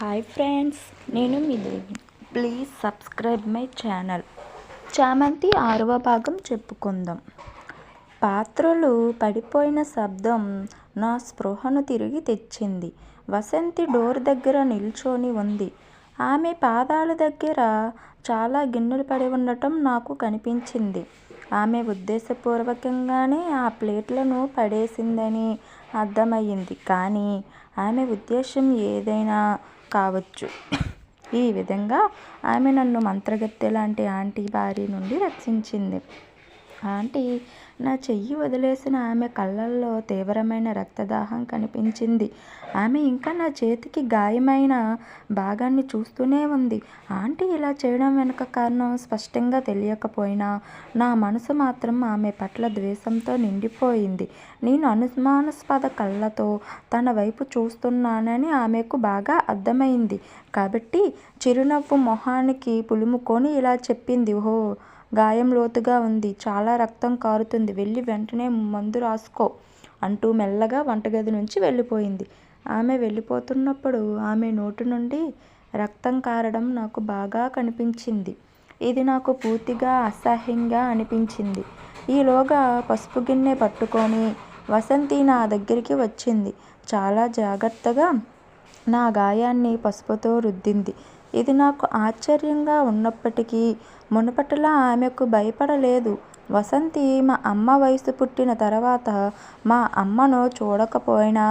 Hi friends, నేను మీ Devi. Please subscribe my channel. చామంతి 6వ భాగం చెప్పుకుందాం. పాత్రలు పడిపోయిన శబ్దం నా స్పృహను తిరిగి తెచ్చింది. వసంతి డోర్ దగ్గర నిల్చొని ఉంది. ఆమె పాదాల దగ్గర చాలా గిన్నెలు పడి ఉండటం నాకు కనిపించింది. ఆమె ఉద్దేశపూర్వకంగానే ఆ ప్లేట్లను పడేసిందని అర్థమయ్యింది. కానీ ఆమె ఉద్దేశం ఏదైనా కావచ్చు. ఈ విధంగా ఆమె నన్ను మంత్రగత్తె లాంటి ఆంటీ బారి నుండి రక్షించింది. ఆంటీ నా చెయ్యి వదిలేసిన ఆమె కళ్ళల్లో తీవ్రమైన రక్తదాహం కనిపించింది. ఆమె ఇంకా నా చేతికి గాయమైన భాగాన్ని చూస్తూనే ఉంది. ఆంటీ ఇలా చేయడం వెనుక కారణం స్పష్టంగా తెలియకపోయినా నా మనసు మాత్రం ఆమె పట్ల ద్వేషంతో నిండిపోయింది. నేను అనుమానాస్పద కళ్ళతో తన వైపు చూస్తున్నానని ఆమెకు బాగా అర్థమైంది. కాబట్టి చిరునవ్వు మొహానికి పులుముకొని ఇలా చెప్పింది, ఓహో, గాయం లోతుగా ఉంది, చాలా రక్తం కారుతుంది, వెళ్ళి వెంటనే మందు రాసుకో అంటూ మెల్లగా వంటగది నుంచి వెళ్ళిపోయింది. ఆమె వెళ్ళిపోతున్నప్పుడు ఆమె నోటి నుండి రక్తం కారడం నాకు బాగా కనిపించింది. ఇది నాకు పూర్తిగా అసహ్యంగా అనిపించింది. ఈలోగా పసుపు గిన్నె పట్టుకొని వసంతి నా దగ్గరికి వచ్చింది. చాలా జాగ్రత్తగా నా గాయాన్ని పసుపుతో రుద్దింది. ఇది నాకు ఆశ్చర్యంగా ఉన్నప్పటికీ మునుపటిలా ఆమెకు భయపడలేదు. వసంతి మా అమ్మ వయసు పుట్టిన తర్వాత మా అమ్మను చూడకపోయినా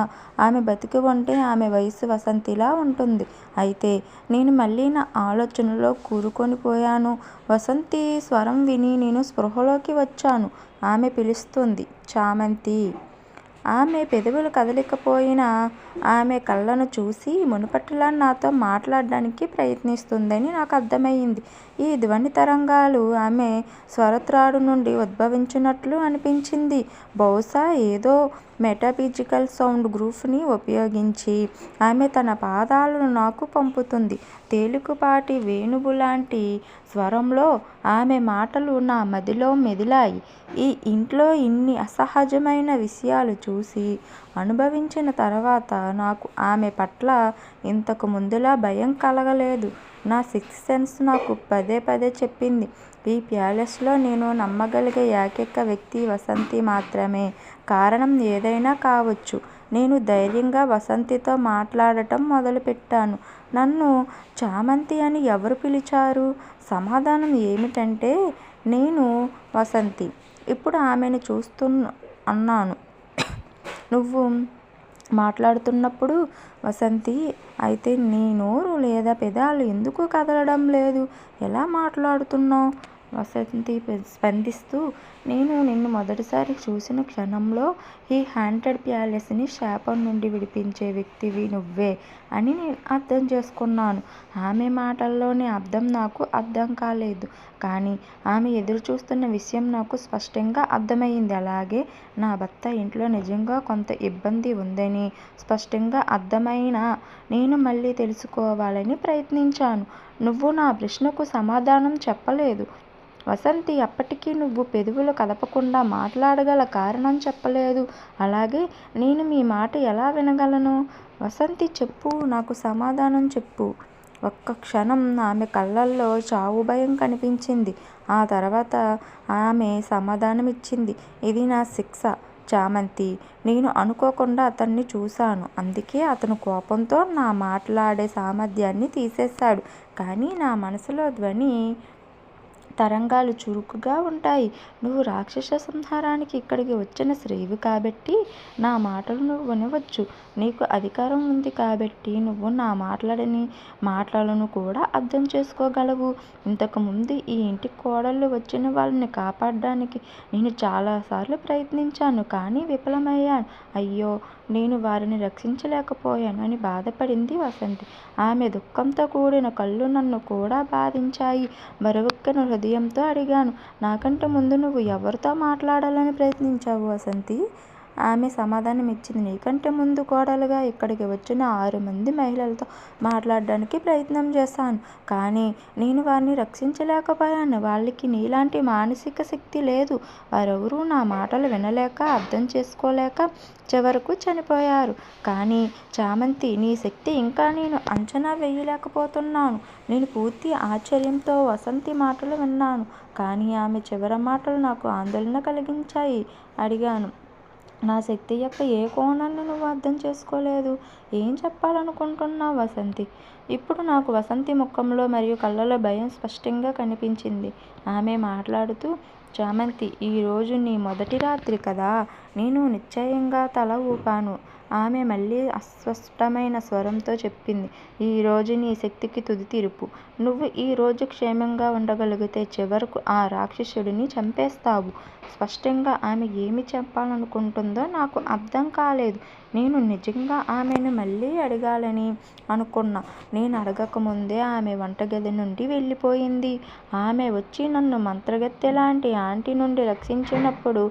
ఆమె బతికి ఉంటే ఆమె వయసు వసంతిలా ఉంటుంది. అయితే నేను మళ్ళీ నా ఆలోచనలో కూరుకొని పోయాను. వసంతి స్వరం విని నేను స్పృహలోకి వచ్చాను. ఆమె పిలుస్తుంది, చామంతి. ఆమె పెదవులు కదలికపోయినా ఆమె కళ్ళను చూసి మునుపటిలా నాతో మాట్లాడడానికి ప్రయత్నిస్తుందని నాకు అర్థమయ్యింది. ఈ ధ్వని తరంగాలు ఆమె స్వరత్రాడు నుండి ఉద్భవించినట్లు అనిపించింది. బహుశా ఏదో మెటాఫిజికల్ సౌండ్ గ్రూప్ని ఉపయోగించి ఆమె తన పాదాలను నాకు పంపుతుంది. తేలికపాటి వేణువు లాంటి స్వరంలో ఆమె మాటలు నా మదిలో మెదిలాయి. ఈ ఇంట్లో ఇన్ని అసహజమైన విషయాలు చూసి అనుభవించిన తర్వాత నాకు ఆమె పట్ల ఇంతకు ముందులా భయం కలగలేదు. నా సిక్స్త్ సెన్స్ నాకు పదే పదే చెప్పింది, ఈ ప్యాలెస్లో నేను నమ్మగలిగే ఏకైక వ్యక్తి వసంతి మాత్రమే. కారణం ఏదైనా కావచ్చు. నేను ధైర్యంగా వసంతితో మాట్లాడటం మొదలుపెట్టాను. నన్ను చామంతి అని ఎవరు పిలిచారు? సమాధానం ఏమిటంటే, నేను వసంతి. ఇప్పుడు ఆమెను అన్నాను, నువ్వు మాట్లాడుతున్నప్పుడు వసంతి. అయితే నీ నోరు లేదా పెదాలు ఎందుకు కదలడం లేదు? ఎలా మాట్లాడుతున్నావు? వసంతి స్పందిస్తూ, నేను నిన్ను మొదటిసారి చూసిన క్షణంలో ఈ హాంటెడ్ ప్యాలెస్ని శాపం నుండి విడిపించే వ్యక్తివి నువ్వే అని నేను అర్థం చేసుకున్నాను. ఆమె మాటల్లోని అర్థం నాకు అర్థం కాలేదు, కానీ ఆమె ఎదురు చూస్తున్న విషయం నాకు స్పష్టంగా అర్థమైంది. అలాగే నా భర్త ఇంట్లో నిజంగా కొంత ఇబ్బంది ఉందని స్పష్టంగా అర్థమైనా నేను మళ్ళీ తెలుసుకోవాలని ప్రయత్నించాను. నువ్వు నా ప్రశ్నకు సమాధానం చెప్పలేదు వసంతి. అప్పటికీ నువ్వు పెదవులు కదపకుండా మాట్లాడగల కారణం చెప్పలేదు. అలాగే నేను మీ మాట ఎలా వినగలను? వసంతి, చెప్పు, నాకు సమాధానం చెప్పు. ఒక్క క్షణం ఆమె కళ్ళల్లో చావు భయం కనిపించింది. ఆ తర్వాత ఆమె సమాధానమిచ్చింది, ఇది నా శిక్ష చామంతి. నేను అనుకోకుండా అతన్ని చూశాను. అందుకే అతను కోపంతో నా మాట్లాడే సామర్థ్యాన్ని తీసేశాడు. కానీ నా మనసులో ధ్వని తరంగాలు చురుకుగా ఉంటాయి. నువ్వు రాక్షస సంహారానికి ఇక్కడికి వచ్చిన స్త్రీవి కాబట్టి నా మాటలు నువ్వు వినవచ్చు. నీకు అధికారం ఉంది కాబట్టి నువ్వు నా మాటలను కూడా అర్థం చేసుకోగలవు. ఇంతకుముందు ఈ ఇంటి కోడళ్ళు వచ్చిన వాళ్ళని కాపాడడానికి నేను చాలాసార్లు ప్రయత్నించాను, కానీ విఫలమయ్యాను. అయ్యో, నేను వారిని రక్షించలేకపోయాను అని బాధపడింది వసంతి. ఆమె దుఃఖంతో కూడిన కళ్ళు నన్ను కూడా బాధించాయి. బరువెక్కిన హృదయంతో అడిగాను, నాకంటే ముందు నువ్వు ఎవరితో మాట్లాడాలని ప్రయత్నించావు వసంతి? ఆమె సమాధానం ఇచ్చింది. నీకంటే ముందు కోడలుగా ఇక్కడికి వచ్చిన 6 మంది మహిళలతో మాట్లాడడానికి ప్రయత్నం చేశాను. కానీ నేను వారిని రక్షించలేకపోయాను. వాళ్ళకి నీలాంటి మానసిక శక్తి లేదు. వారెవరూ నా మాటలు వినలేక, అర్థం చేసుకోలేక చివరకు చనిపోయారు. కానీ చామంతి, నీ శక్తి ఇంకా నేను అంచనా వేయలేకపోతున్నాను. నేను పూర్తి ఆశ్చర్యంతో వసంతి మాటలు విన్నాను. కానీ ఆమె చివరి మాటలు నాకు ఆందోళన కలిగించాయి. అడిగాను, నా శక్తి యొక్క ఏ కోణాన్ని నువ్వు అర్థం చేసుకోలేదు? ఏం చెప్పాలనుకుంటున్నావు వసంతి? ఇప్పుడు నాకు వసంతి ముఖంలో మరియు కళ్ళలో భయం స్పష్టంగా కనిపించింది. ఆమె మాట్లాడుతూ, చామంతి, ఈరోజు నీ మొదటి రాత్రి కదా? నేను నిశ్చయంగా తల ఊపాను. ఆమె మళ్ళీ అస్పష్టమైన స్వరంతో చెప్పింది, ఈరోజు నీ శక్తికి తుది తీర్పు. నువ్వు ఈరోజు క్షేమంగా ఉండగలిగితే చివరకు ఆ రాక్షసుడిని చంపేస్తావు. స్పష్టంగా ఆమె ఏమి చెప్పాలనుకుంటుందో నాకు అర్థం కాలేదు. నేను నిజంగా ఆమెను మళ్ళీ అడగాలని అనుకున్నా. నేను అడగకముందే ఆమె వంటగది నుండి వెళ్ళిపోయింది. ఆమె వచ్చి నన్ను మంత్రగత్తెలాంటి ఆంటీ నుండి రక్షించినప్పుడు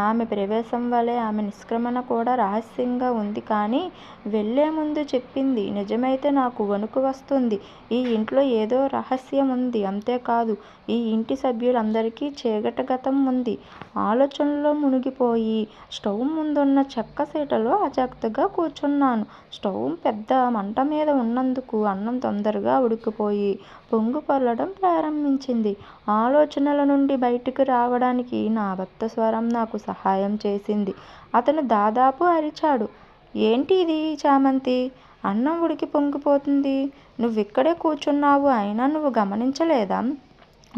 ఆమె ప్రవేశం వలె ఆమె నిష్క్రమణ కూడా రహస్యంగా ఉంది. కానీ వెళ్లే ముందు చెప్పింది నిజమైతే నాకు వణుకు వస్తుంది. ఈ ఇంట్లో ఏదో రహస్యం ఉంది. అంతేకాదు, ఈ ఇంటి సభ్యులందరికీ చీకటి గతం ఉంది. ఆలోచనలో మునిగిపోయి స్టవ్ ముందున్న చెక్క సీటలో అజాగ్రత్తగా కూర్చున్నాను. స్టవ్ పెద్ద మంట మీద ఉన్నందుకు అన్నం తొందరగా ఉడికిపోయి పొంగు పొర్లడం ప్రారంభించింది. ఆలోచనల నుండి బయటకు రావడానికి నా భర్త స్వరం నాకు సహాయం చేసింది. అతను దాదాపు అరిచాడు, ఏంటి ఇది చామంతి? అన్నం ఉడికి పొంగిపోతుంది. నువ్విక్కడే కూర్చున్నావు. అయినా నువ్వు గమనించలేదా?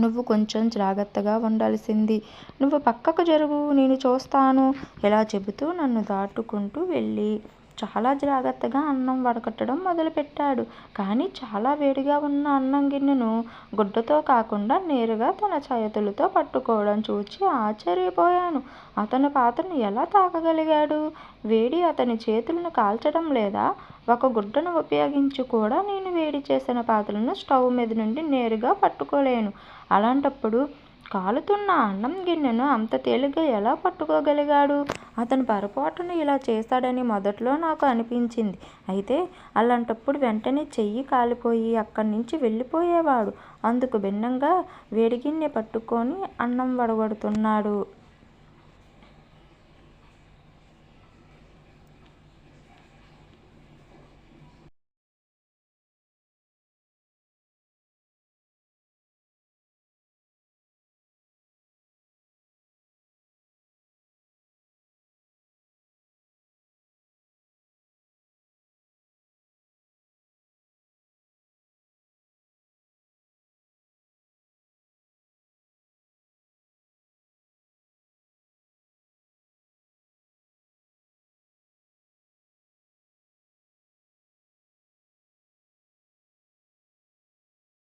నువ్వు కొంచెం జాగ్రత్తగా ఉండాల్సింది. నువ్వు పక్కకు జరుగు, నేను చూస్తాను. ఇలా చెబుతూ నన్ను దాటుకుంటూ వెళ్ళి చాలా జాగ్రత్తగా అన్నం వడకట్టడం మొదలుపెట్టాడు. కానీ చాలా వేడిగా ఉన్న అన్నం గిన్నెను గుడ్డతో కాకుండా నేరుగా తన చేతులతో పట్టుకోవడం చూసి ఆశ్చర్యపోయాను. అతను పాత్రను ఎలా తాకగలిగాడు? వేడి అతని చేతులను కాల్చడం లేదా? ఒక గుడ్డను ఉపయోగించి కూడా నేను వేడి చేసిన పాత్రలను స్టవ్ మీద నుండి నేరుగా పట్టుకోలేను. అలాంటప్పుడు కాలుతున్న అన్నం గిన్నెను అంత తేలిగ్గా ఎలా పట్టుకోగలిగాడు? అతను పొరపాటున ఇలా చేశాడని మొదట్లో నాకు అనిపించింది. అయితే అలాంటప్పుడు వెంటనే చెయ్యి కాలిపోయి అక్కడి నుంచి వెళ్ళిపోయేవాడు. అందుకు భిన్నంగా వేడిగిన్నె పట్టుకొని అన్నం వడగొడుతున్నాడు.